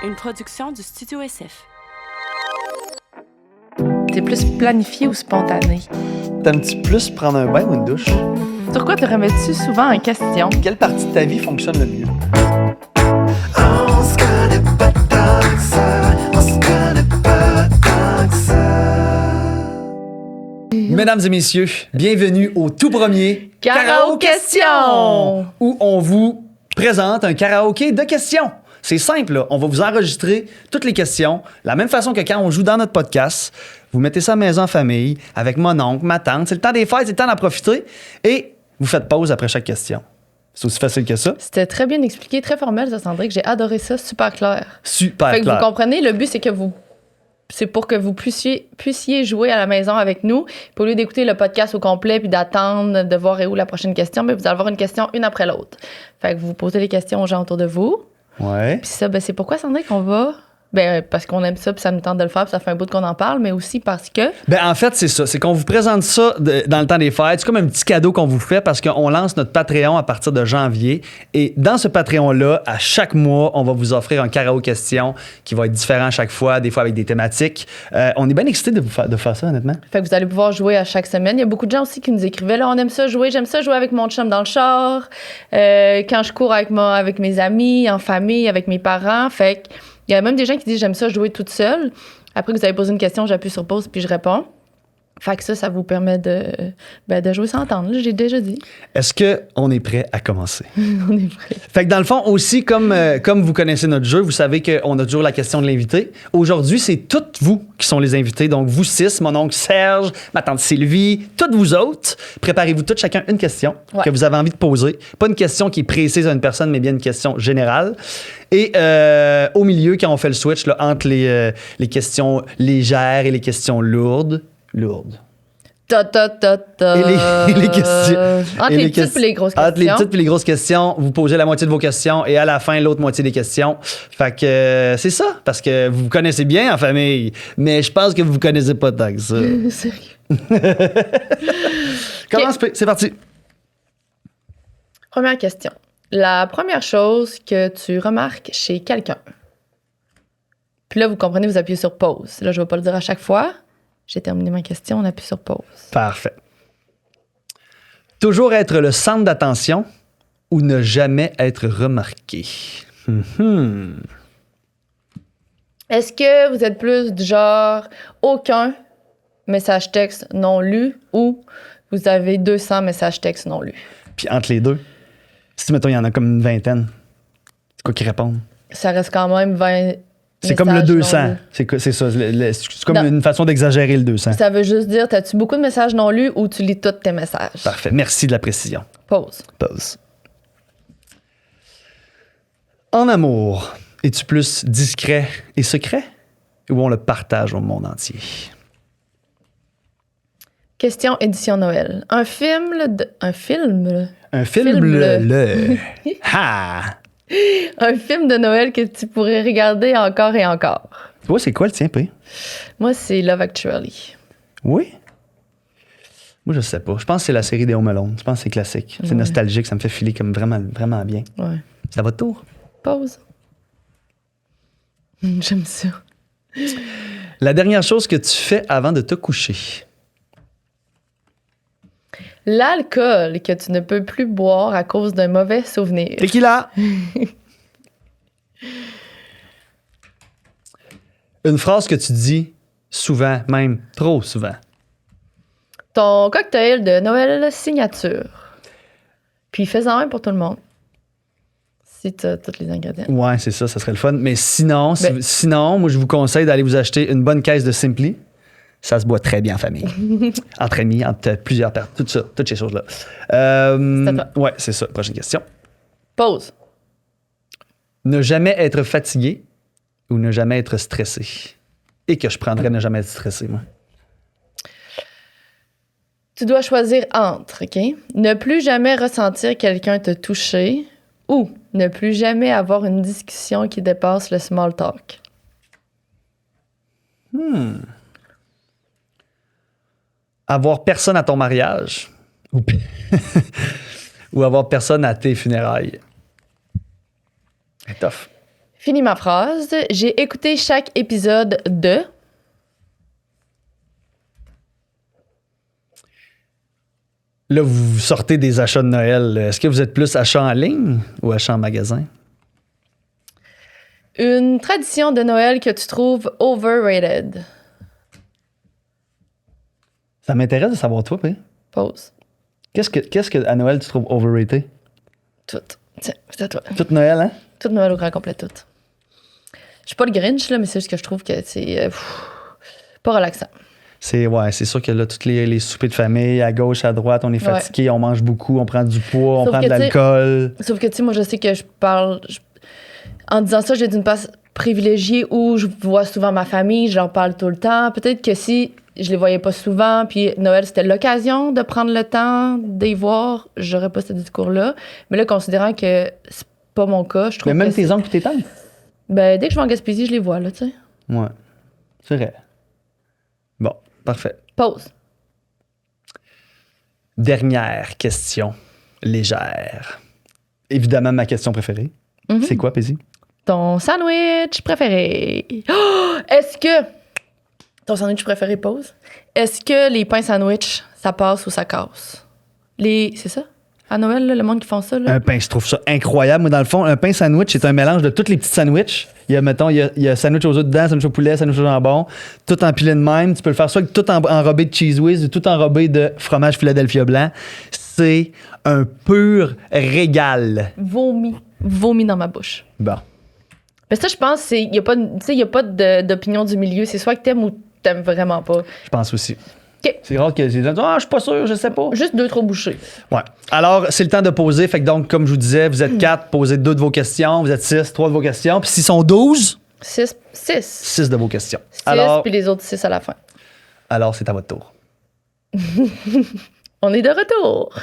une production du Studio SF. T'es plus planifié ou spontané? T'aimes-tu plus prendre un bain ou une douche? Sur quoi te remets-tu souvent en question? Quelle partie de ta vie fonctionne le mieux? On se connaît pas tant que ça, on se connaît pas tant que ça. Mesdames et messieurs, bienvenue au tout premier Karaoke Question! où on vous présente un karaoké de questions. C'est simple, là. On va vous enregistrer toutes les questions, la même façon que quand on joue dans notre podcast. Vous mettez ça à la maison en famille, avec mon oncle, ma tante. C'est le temps des fêtes, c'est le temps d'en profiter. Et vous faites pause après chaque question. C'est aussi facile que ça. C'était très bien expliqué, très formel, ça, Sandrick. J'ai adoré ça, super clair. Super Fait que clair. vous comprenez, le but, c'est pour que vous puissiez jouer à la maison avec nous. Puis au lieu d'écouter le podcast au complet puis d'attendre de voir où la prochaine question, mais vous allez avoir une question une après l'autre. Fait que vous posez les questions aux gens autour de vous. Ouais. Puis ça, c'est pourquoi, Sandrick, qu'on va... parce qu'on aime ça, puis ça nous tente de le faire, puis ça fait un bout qu'on en parle, mais aussi parce que... En fait, c'est ça. C'est qu'on vous présente ça dans le temps des fêtes. C'est comme un petit cadeau qu'on vous fait parce qu'on lance notre Patreon à partir de janvier. Et dans ce Patreon-là, à chaque mois, on va vous offrir un karaoké question qui va être différent à chaque fois, des fois avec des thématiques. On est bien excités de faire ça, honnêtement. Fait que vous allez pouvoir jouer à chaque semaine. Il y a beaucoup de gens aussi qui nous écrivaient, là, on aime ça jouer, j'aime ça jouer avec mon chum dans le char, quand je cours avec mes amis, en famille, avec mes parents. Fait que il y a même des gens qui disent j'aime ça jouer toute seule. Après que vous avez posé une question, j'appuie sur pause puis je réponds. Fait que ça vous permet de jouer sans entendre, là, j'ai déjà dit. Est-ce qu'on est prêt à commencer? On est prêt. Fait que dans le fond, aussi, comme vous connaissez notre jeu, vous savez qu'on a toujours la question de l'invité. Aujourd'hui, c'est toutes vous qui sont les invités. Donc, vous six, mon oncle Serge, ma tante Sylvie, toutes vous autres. Préparez-vous toutes chacun une question que vous avez envie de poser. Pas une question qui est précise à une personne, mais bien une question générale. Et au milieu, quand on fait le switch là, entre les questions légères et les questions lourdes. Ta, ta, ta, ta. Et les questions. Entre les petites et les grosses questions. Entre les petites et les grosses questions, vous posez la moitié de vos questions et à la fin, l'autre moitié des questions. Fait que c'est ça, parce que vous vous connaissez bien en famille, mais je pense que vous vous connaissez pas tant que ça. Sérieux. Commence, c'est parti. Première question. La première chose que tu remarques chez quelqu'un. Puis là, vous comprenez, vous appuyez sur pause. Là, je ne vais pas le dire à chaque fois. J'ai terminé ma question, on appuie sur pause. Parfait. Toujours être le centre d'attention ou ne jamais être remarqué? Est-ce que vous êtes plus du genre aucun message texte non lu ou vous avez 200 messages texte non lus? Puis entre les deux, si mettons, il y en a comme une vingtaine, c'est quoi qui répondent? Ça reste quand même 20 c'est comme le 200. non lus. C'est ça. C'est comme une façon d'exagérer le 200. Ça veut juste dire, as-tu beaucoup de messages non lus ou tu lis tous tes messages? Parfait. Merci de la précision. Pause. Pause. En amour, es-tu plus discret et secret ou on le partage au monde entier? Question édition Noël. Un film... Un film Ha! Un film de Noël que tu pourrais regarder encore et encore. Toi, c'est quoi le tien, P? Moi, c'est Love Actually. Oui? Moi, je sais pas. Je pense que c'est la série des Home Alone. Je pense que c'est classique. C'est nostalgique. Ça me fait filer comme vraiment, vraiment bien. Ouais. C'est à votre tour? Pause. J'aime ça. La dernière chose que tu fais avant de te coucher. L'alcool que tu ne peux plus boire à cause d'un mauvais souvenir. Tequila! Une phrase que tu dis souvent, même trop souvent. Ton cocktail de Noël signature. Puis fais-en un pour tout le monde. Si tu as tous les ingrédients. Ouais, c'est ça, ça serait le fun. Mais sinon, sinon, moi, je vous conseille d'aller vous acheter une bonne caisse de Simply. Ça se boit très bien en famille. Entre amis, entre plusieurs personnes. Tout ça, toutes ces choses-là. C'est à toi. Ouais, c'est ça. Prochaine question. Pause. Ne jamais être fatigué ou ne jamais être stressé? Et que je prendrais ne jamais être stressé, moi. Tu dois choisir entre, OK? Ne plus jamais ressentir quelqu'un te toucher ou ne plus jamais avoir une discussion qui dépasse le small talk. Avoir personne à ton mariage ou, ou avoir personne à tes funérailles. C'est tough. Finis ma phrase. J'ai écouté chaque épisode de... Là, vous sortez des achats de Noël. Est-ce que vous êtes plus achat en ligne ou achat en magasin? Une tradition de Noël que tu trouves overrated. Ça m'intéresse de savoir toi, P. Pause. Qu'est-ce que à Noël tu trouves overrated? Tout. Tiens, c'est à toi. Tout Noël, hein? Tout Noël au grand complet, tout. Je suis pas le Grinch, là, mais c'est juste que je trouve que c'est pas relaxant. C'est sûr que là, tous les soupers de famille, à gauche, à droite, on est fatigué, on mange beaucoup, on prend du poids, on Sauf prend que, de l'alcool. Sauf que, tu sais, moi, je sais que en disant ça, j'ai d'une place privilégiée où je vois souvent ma famille, je leur parle tout le temps. Peut-être que si je les voyais pas souvent, puis Noël, c'était l'occasion de prendre le temps d'y voir, j'aurais pas ce discours-là. Mais là, considérant que c'est pas mon cas, je trouve Mais même que tes oncles et tes tantes? ben, dès que je vais en Gaspésie, je les vois, là, tu sais. Ouais. C'est vrai. Bon, parfait. Pause. Dernière question légère. Évidemment, ma question préférée. Mhm. C'est quoi, Paisy? Ton sandwich préféré. Oh! Est-ce que... Ton sandwich préféré, pause. Est-ce que les pains sandwich, ça passe ou ça casse? C'est ça? À Noël, là, le monde qui font ça, là? Un pain, je trouve ça incroyable. Moi, dans le fond, un pain sandwich, c'est un mélange de tous les petits sandwichs. Il y a, mettons, il y a sandwich aux œufs dedans, sandwich au poulet, sandwich au jambon, tout empilé de même. Tu peux le faire soit tout enrobé de cheese whiz ou tout enrobé de fromage Philadelphia blanc. C'est un pur régal. Vomi dans ma bouche. Bon. Mais ça, je pense, il n'y a pas, y a pas d'opinion du milieu. C'est soit que t'aimes ou t'aimes vraiment pas. Je pense aussi. OK. C'est rare que les gens disent « Ah, je suis pas sûr, je sais pas. » Juste 2-3 bouchées. Ouais. Alors, c'est le temps de poser. Fait que donc, comme je vous disais, vous êtes 4, posez 2 de vos questions. Vous êtes 6, 3 de vos questions. Puis s'ils sont 12, 6. 6 de vos questions. 6, Alors, puis les autres 6 à la fin. c'est à votre tour. On est de retour.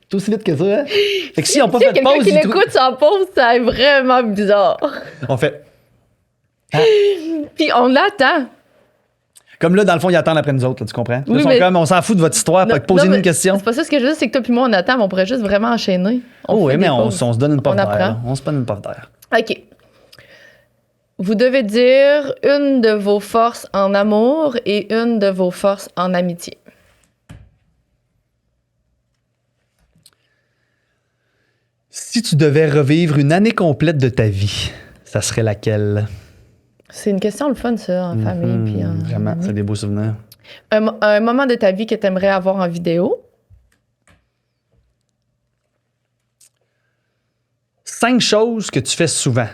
C'est aussi vite que ça, hein? Fait que si on n'a pas Tu sais, fait de quelqu'un pause, qui ils trou- l'écoute sans pause, c'est vraiment bizarre. on fait. Puis on l'attend. Comme là, dans le fond, ils attendent après nous autres, là, tu comprends? Là, Oui, ils sont mais- comme, on s'en fout de votre histoire, Non, posez-nous mais une question. C'est pas ça ce que je veux dire, c'est que toi puis moi, on attend, mais on pourrait juste vraiment enchaîner. Oh oui, fait mais des on pauses. se donne une porte On apprend. d'air. On se donne une porte d'air. OK. Vous devez dire une de vos forces en amour et une de vos forces en amitié. Si tu devais revivre une année complète de ta vie, ça serait laquelle? C'est une question le fun, ça, en famille. Puis en Vraiment, amis. c'est des beaux souvenirs. Un moment de ta vie que tu aimerais avoir en vidéo. 5 choses que tu fais souvent.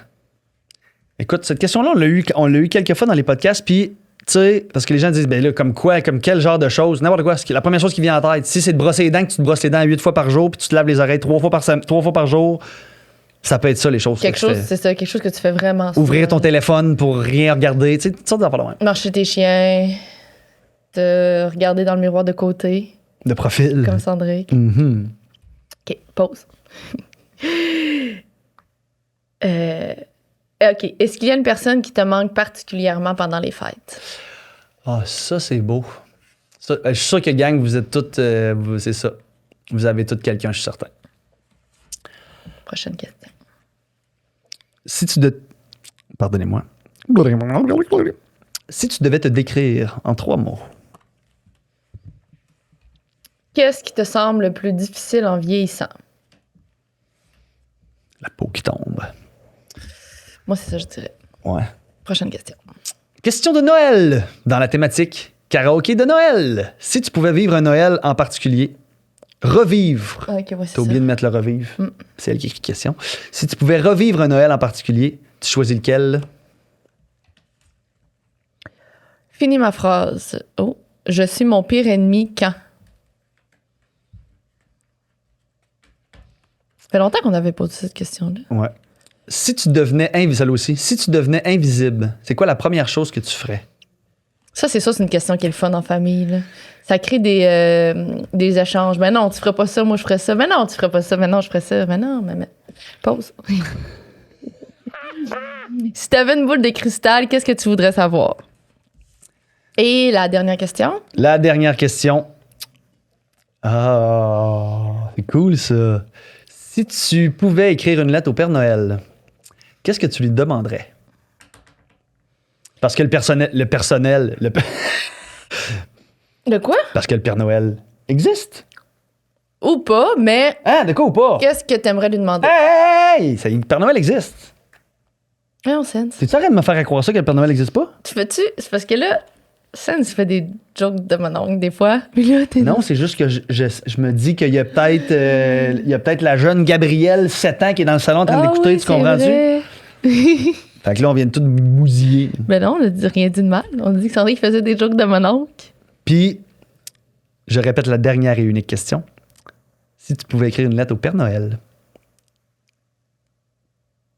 Écoute, cette question-là, on l'a eu quelques fois dans les podcasts, puis, tu sais, parce que les gens disent, ben là, comme quoi, comme quel genre de choses, n'importe quoi. La première chose qui vient en tête, si c'est de brosser les dents, que tu te brosses les dents 8 fois par jour, puis tu te laves les oreilles 3 fois par jour, ça peut être ça, les choses Quelque que tu chose, fais. c'est ça, quelque chose que tu fais vraiment Ouvrir ton souvent. téléphone pour rien regarder, tu sais, toutes sortes d'affaires de même. Marcher tes chiens, te regarder dans le miroir de côté, De profil. comme Cendric. Mhm. OK, pause. OK. Est-ce qu'il y a une personne qui te manque particulièrement pendant les fêtes? Ah, ça, c'est beau. Ça, je suis sûr que, gang, vous êtes toutes... c'est ça. Vous avez toutes quelqu'un, je suis certain. Prochaine question. Si tu Pardonnez-moi. Si tu devais te décrire en 3 mots, Qu'est-ce qui te semble le plus difficile en vieillissant? la peau qui tombe. Moi, c'est ça, je dirais. Ouais. Prochaine question. Question de Noël dans la thématique karaoké de Noël. Si tu pouvais vivre un Noël en particulier, revivre. OK, ouais, c'est T'as oublié ça. de mettre le revivre. Mm. C'est elle qui écrit question. Si tu pouvais revivre un Noël en particulier, tu choisis lequel? Finis ma phrase. Oh, je suis mon pire ennemi quand? Ça fait longtemps qu'on avait posé cette question-là. Ouais. Si tu devenais invisible aussi, si tu devenais invisible, c'est quoi la première chose que tu ferais? Ça, c'est ça, c'est une question qui est le fun en famille. Là. Ça crée des échanges. Mais non, tu ferais pas ça, moi je ferais ça. Mais non, tu ferais pas ça. Mais non, je ferais ça. Mais non, mais... Pause. Si tu avais une boule de cristal, qu'est-ce que tu voudrais savoir? Et la dernière question? La dernière question. Ah, c'est cool ça. Si tu pouvais écrire une lettre au Père Noël, qu'est-ce que tu lui demanderais? Parce que De quoi? parce que le Père Noël existe. Ou pas, mais Ah, de quoi ou pas? qu'est-ce que t'aimerais lui demander? Hey! Le Père Noël existe. Non, Sense. T'es-tu arrêté de me faire croire ça que le Père Noël n'existe pas? Tu fais-tu? C'est parce que là, Sense fait des jokes de mon oncle des fois. Puis là, t'es Non, c'est juste que je me dis qu'il y a peut-être la jeune Gabrielle, 7 ans, qui est dans le salon en train d'écouter, tu comprends-tu? Fait que là, on vient de tout bousiller. Ben non, on n'a rien dit de mal. On a dit que Sandrine faisait des jokes de mon oncle. Puis, je répète la dernière et unique question. Si tu pouvais écrire une lettre au Père Noël,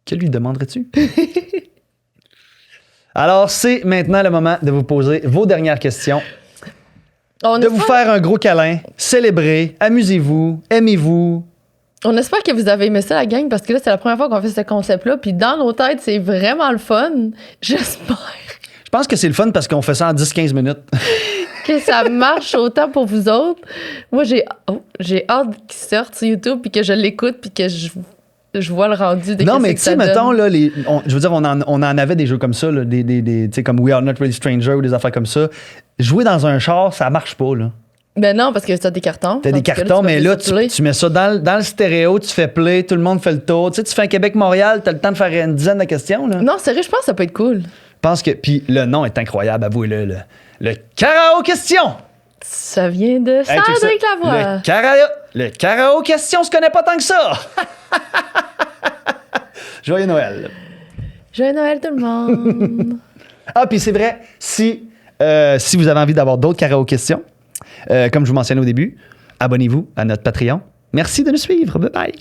que lui demanderais-tu? Alors, c'est maintenant le moment de vous poser vos dernières questions, de vous faire un gros câlin, célébrer, amusez-vous, aimez-vous. On espère que vous avez aimé ça, la gang, parce que là, c'est la première fois qu'on fait ce concept-là. Puis dans nos têtes, c'est vraiment le fun. J'espère Je pense que c'est le fun parce qu'on fait ça en 10-15 minutes. que ça marche autant pour vous autres. Moi, j'ai hâte qu'il sorte sur YouTube, puis que je l'écoute, puis que je vois le rendu de Non, qu'est-ce mais que tu sais, ça mettons, donne. là, je veux dire, on en avait des jeux comme ça, là, tu sais, comme We Are Not Really Stranger ou des affaires comme ça. Jouer dans un char, ça marche pas, là. Ben non, parce que t'as des cartons. T'as des Tandis que cartons, tu mais peux là, les circuler. tu mets ça dans le stéréo, tu fais play, tout le monde fait le tour. Tu sais, tu fais un Québec-Montréal, t'as le temps de faire une dizaine de questions, là. Non, sérieux, je pense que ça peut être cool. Je pense que. Puis le nom est incroyable, avouez-le. Le Carao Question! Ça vient de Hey, check ça. Cédric Lavoie. Le Carao Question, on se connaît pas tant que ça! Joyeux Noël! Joyeux Noël, tout le monde. Ah, puis c'est vrai, si vous avez envie d'avoir d'autres Carao Questions, comme je vous mentionnais au début, abonnez-vous à notre Patreon. Merci de nous suivre. Bye bye!